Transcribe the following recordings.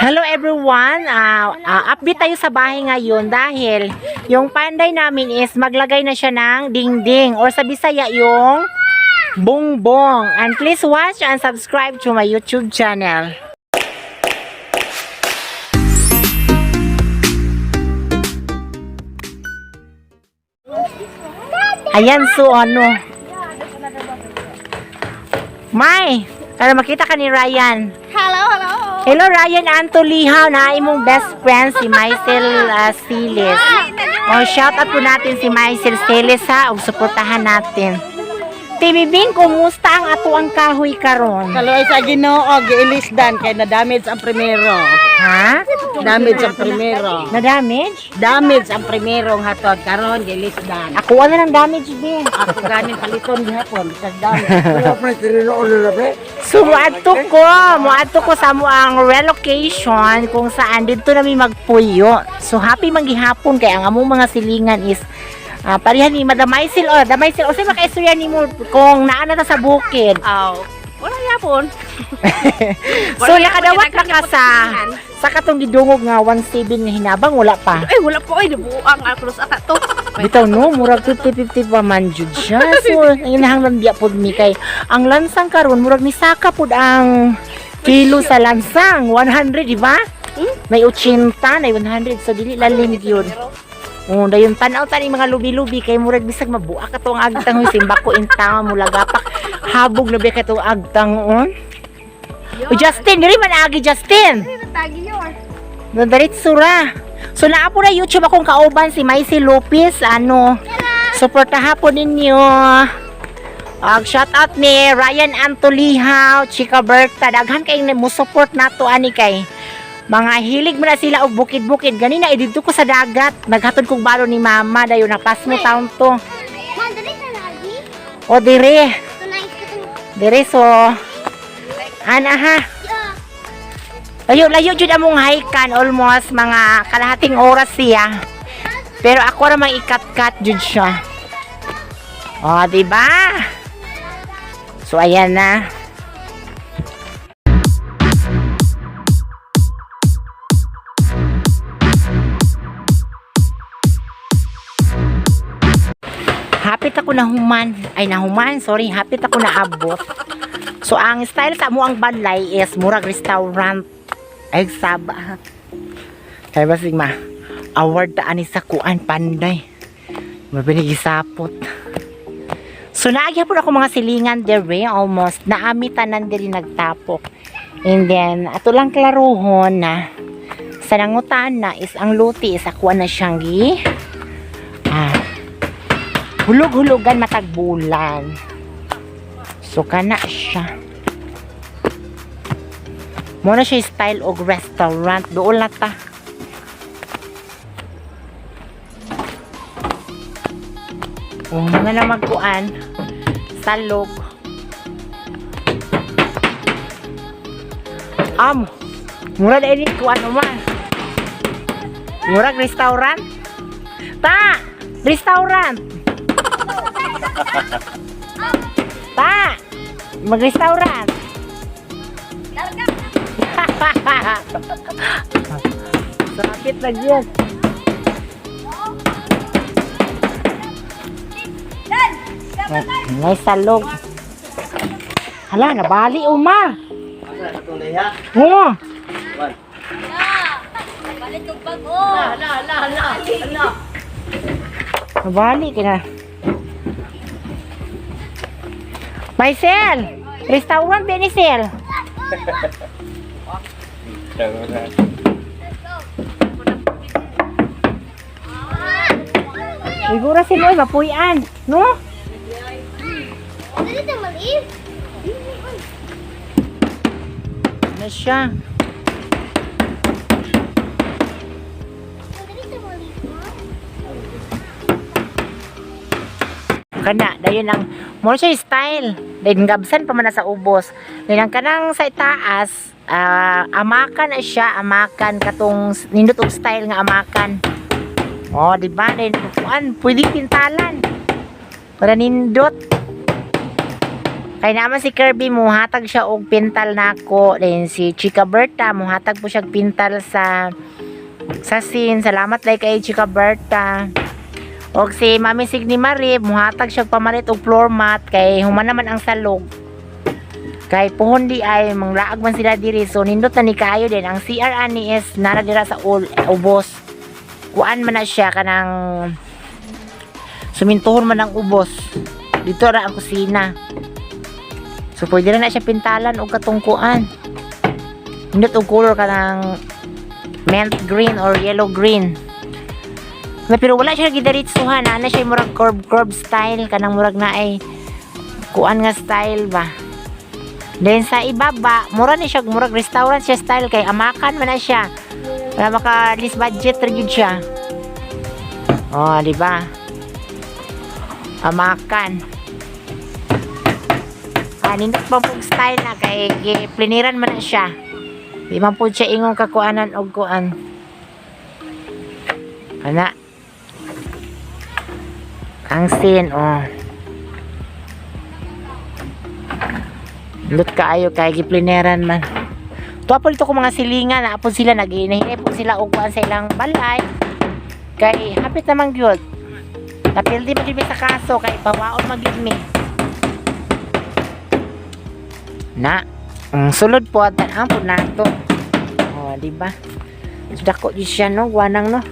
Hello everyone, update tayo sa bahay ngayon dahil yung panday namin is maglagay na siya ng dingding or sa Bisaya yung bongbong. And please watch and subscribe to my YouTube channel. Ayan, so ano May, para makita ka ni Ryan. Hello, hello. Hello Ryan Antolihaw, na imong best friend si Maisel Siles. Shout out po natin si Maisel Siles ha, ug suportahan natin. Tibibing, kumusta ang ato ang kahoy karon? Kaloy sa Ginoo, giilisdan kay na damage ang primero. Ha? Damage ang primero. Na damage? Damage ang primero ng hatod karon giilisdan. Ako wala ng damage din. Ako ganin paliton gihapon sa damage. So muadto ko sa mo ang relocation kung saan dito na may magpuyo. So happy manggihapon kay ang among mga silingan is parihan ni Madam Maisel o Damaisil o say makaistorya ni mo kung naana ta sa bukid. Wala yapon. So nakadawat na ka sa katong gidungog nga 17 nga hinabang wala pa. Ay wala po ay nabuang akros ata to. Bitaw no, murag 50-50 pa man jud siya. So inahanglan biya pod mi kay ang lansang karon murag ni saka pod ang kilo sa lansang 100 di ba? May 80 na 100 so dili lalim gyud. Dayon tanaw tani mga lubi-lubi kay murag bisag mabuak ato ang agtang simba ko intaw mulagapak habog labi ka to agtang Justin diri man agi Justin. Tagi yor. Nadarit sura. So naa po na YouTube akong kauban si Maisel Lopez suportahan po ninyo. Shout out ni Ryan Antolihaw, Chika Berta, daghan kay mo support nato ani kay mga hilig mo na sila og bukid-bukid. Ganina dito ko sa dagat naghatod kog balo ni mama dayon napas mo taon to. O dire so ana ha layo jud among hikan almost mga kalahating oras siya pero ako ra mang ikat-kat jud siya diba so ayan na. Hapit ako hapit ako na abot. So ang style sa mo ang balay is murag restaurant ay saba. Kaya ba sigma award ta ani sa kuan panday. Mabinigisapot. So naagya po ako mga silingan dere almost naamitanan diri nagtapok. And then ato lang klaruhon na sa nangutan na is ang luti is ako na siyang hulog-hulugan matag bulan. So kana siya. Muna siya style og restaurant. Doon lang ta. Mga na magkuan. Salog. Mura na init kuan naman. Murag restaurant. Restaurant. Mag-restaurant. Sakit lagi yan. May salog. Hala, nabali uma. Nabali ka na. Maisel, restaurant Benisel. Siguro sila mapuyan, no? Ano siya? Kana, dayon lang more siya style. Dayon gabsan pa man sa ubos. Dayon kanang sa itaas, amakan na siya, amakan katong nindot og style nga amakan. Di ba? Dayon kuan, pwede pintalan. Para nindot. Kay naman si Kirby muhatag siya og pintal nako. Then si Chika Berta muhatag po siya og pintal sa scene. Salamat lay kay Chika Berta. Og si Mami Signi Marib muhatag siya og pamalit og floor mat kay human naman ang salog. Kay puhon di ay manglaag man sila diri. So nindot na ni kayo din ang CR ani is nara dira sa ubos. Kuan man na siya kanang sumintuhon man ang ubos. Dito ra ang kusina. So, pwede na siya pintalan o katungkuan. Hindot og color ka ng mint green or yellow green. Pero wala siya gidaritsuhan. Ana siya murag curve style. Kanang murag na ay kuan nga style ba. Then sa ibaba, mura ni siya, murag restaurant siya style. Kay amakan man na siya. Para maka list budget rin siya. Oh, di ba? Amakan. Nindot pa po style na kay pliniran man na siya. Di man po siya ingong kakuanan o kuan. Ana. Ang scene, oh. Nindot kaayo kay gipliniran man. Tuwa po dito ko mga silingan. Naapon sila, nag-inahinay po sila o kuan sa ilang balay. Kay hapit naman gyud. Napildi pa gyud sa kaso kay pawaon magyud mi. Na, sulod po at po na ito. O, diba? Dako di siya, no? Wanang, no?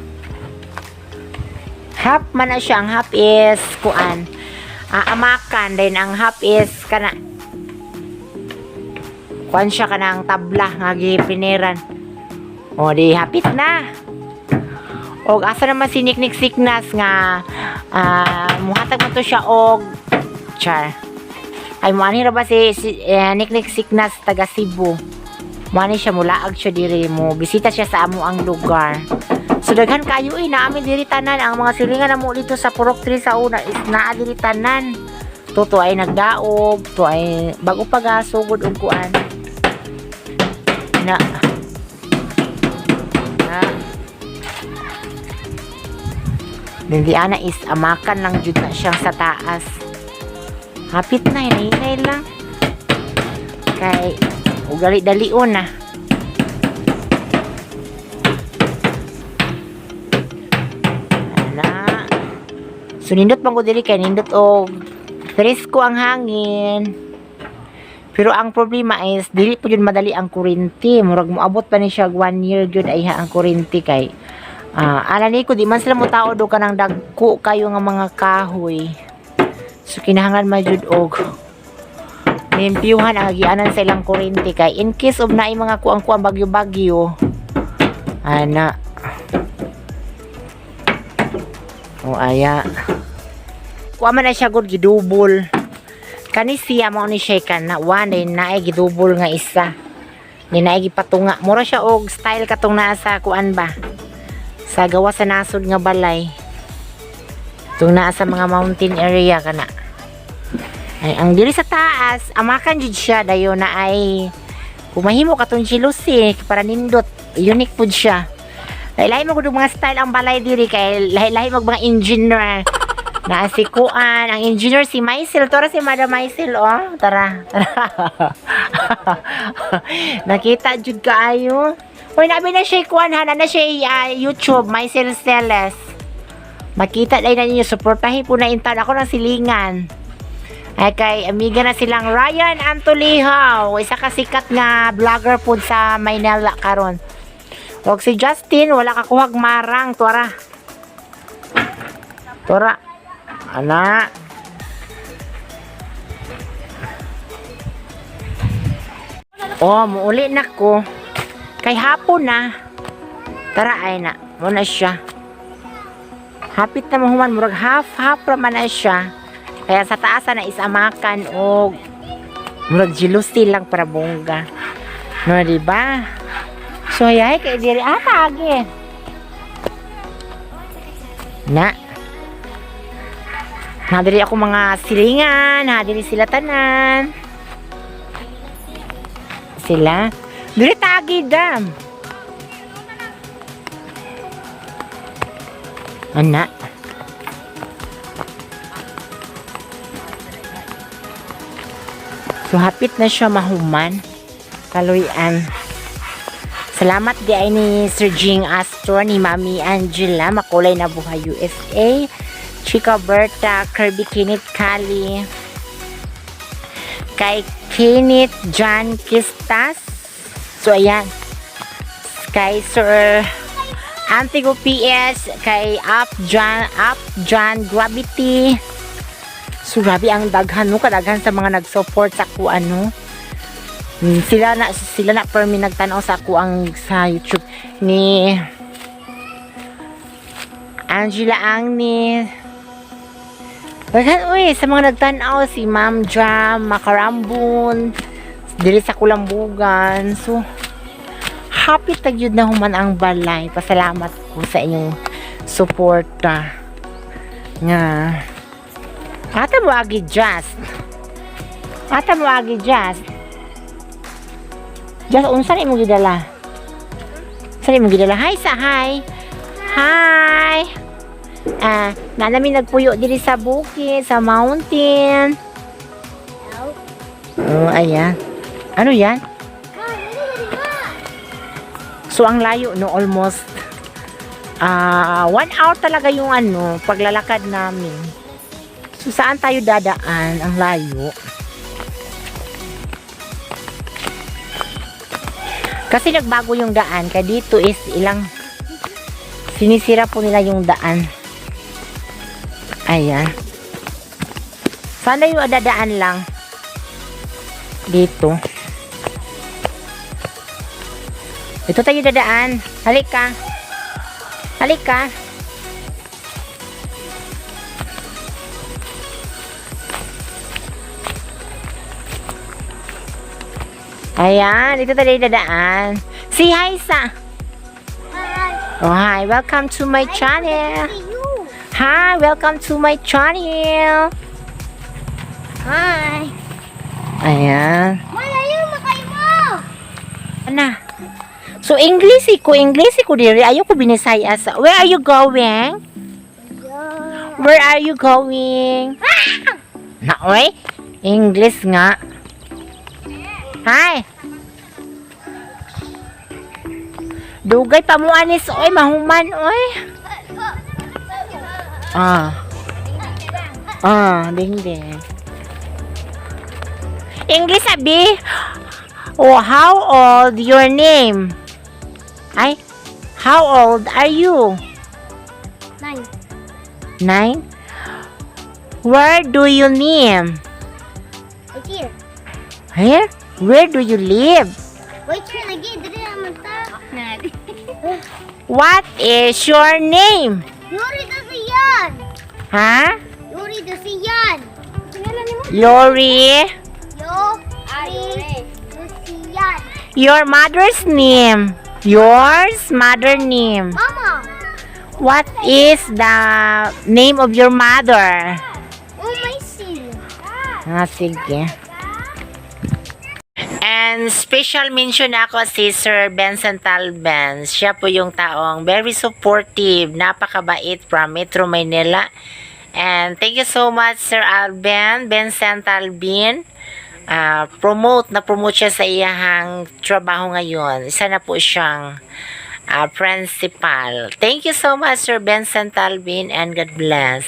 Half man na siya. Ang half is, kuan, amakan. Then, ang half is, kana, kuan siya kanang tabla, nga gipiniran. O, di, hapit na. O, asa naman si Niknik Siknas nga, muhatag mo to siya, og, char. Ay muani ra ba si Niknik Siknas taga Cebu. Muani siya mulaag siya diri mo. Bisita siya sa amo ang lugar. So daghan kayo naami diri tanan ang mga silingan namo dito sa Purok 3 sa una is naa diri tanan. To ay nagdaog, to ay bago pagasugod og kuan. Na. Hindi ana is amakan lang jud na siyang sa taas. Hapit na, hinay lang. Kay, ugali-dalion na. Ana. So, nindot bang ko dili kay nindot o presko ang hangin. Pero ang problema is, dili po yun madali ang kurinti. Murag moabot pa ni siya 1 year yun ay ang kurinti kay. Alani ko, di man sila mo tao do ka ng dagko kayo nga mga kahoy. So, kinahangan majud og limpyuhan ang agianan sa ilang kuryente kay in case of naay mga kuang-kuang bagyo-bagyo. Ana. O, aya. Kuha man na siya good gidubol. Kani siya mo ni siya kan na one din naay gidubol nga isa. Ni naay gipatunga. Mura siya og style katong naa sa kuan ba. Sa gawa sa nasod nga balay. Tung naa sa mga mountain area kana. Ay, ang diri sa taas, amakan jud siya dayo na ay kumahimo katong chilusi para nindot. Unique pud siya. Lahi mo gud mga style ang balay diri kay lahi mag mga engineer. Na si Kuan, ang engineer si Maisel, tara si Madam Maisel, oh. Tara. Nakita jud kaayo. Hoy nabi na siya Kuan, hana na siya YouTube Maisel Celes. Makita dai na ninyo, suportahin po na intan ako ng silingan. Ay kay amiga na silang Ryan Antolihaw, isa ka sikat nga vlogger po sa Maynila karon. Og si Justin wala ka kuhag marang, tuara. Ana. Oh, muuli na ko. Kay hapon na. Tara ay na, muna siya. Hapit na mahuman, murag half raman na siya. Kaya sa taas na isamakan o murag jealousy lang para bongga. No, diba? So, yay, kay diri, pagi. Nadiri ako mga silingan, nadiri sila tanan. Sila. Diri tagi dam. Anak. So, hapit na siya mahuman. Kaluyan. Salamat di ay ni Sir Jing Astor, ni Mami Angela, Makulay na Buhay USA, Chica Berta, Kirby Kinit Kali, kay Kinit John Kistas. So, ayan. Kay Sir Antigo PS, kay Up John Gravity. So, grabe ang daghan, no? Kadaghan sa mga nag-support sa ako, ano. Sila na per mi nagtanaw sa ako ang sa YouTube ni Angela Angni. Daghan, uy, sa mga nagtanaw, si Ma'am Jam, Makarambun, dili sa Kulambugan. So, happy tagyod na human ang balay. Pasalamat ko sa inyong suporta. Nga. Ata mo agi just. Just, unsa ni mo gidala? Saan mo gidala? Hi sa hi. Hi. Na namin nagpuyo diri sa bukid, sa mountain. Oh, ayan. Ano yan? So, ang layo, no? Almost 1 hour talaga yung ano, paglalakad namin. So, saan tayo dadaan? Ang layo. Kasi nagbago yung daan. Kaya dito is ilang sinisira po nila yung daan. Ayan. Sana yung dadaan lang. Dito. Ito tayo dadaan. Halika. Halika. Ayan, dito tayo dadaan. Say hi sa. Hi. Oh, hi. Welcome to my channel. You. Hi, welcome to my channel. Hi. Ayan. Malayo makay mo. Ano? So, English ko diri. Ayoko binisaya sa. Where are you going? Where are you going? Na, oy. English nga. Hi. Dugay pa mo anis, oy, mahuman, oy. Ding ding. English abi. Oh, how old your name? Ay, how old are you? 9. 9? Where do you live? Right here. Here? Where do you live? Wait here lagi diri naman ta. What is your name? Yuri Dasiyan. Ha? Yuri Dasiyan. Tingala nimo. Yori? Yuri Dasiyan. Your mother's name? Yours mother name? Mama. What is the name of your mother? Oh my sin. Sige. And special mention ako si Sir Benson Talbens. Siya po yung taong very supportive, napakabait from Metro Manila. And thank you so much Sir Benson Talbin. Na-promote siya sa iyang trabaho ngayon. Isa na po siyang principal. Thank you so much Sir Benson Talbin and God bless.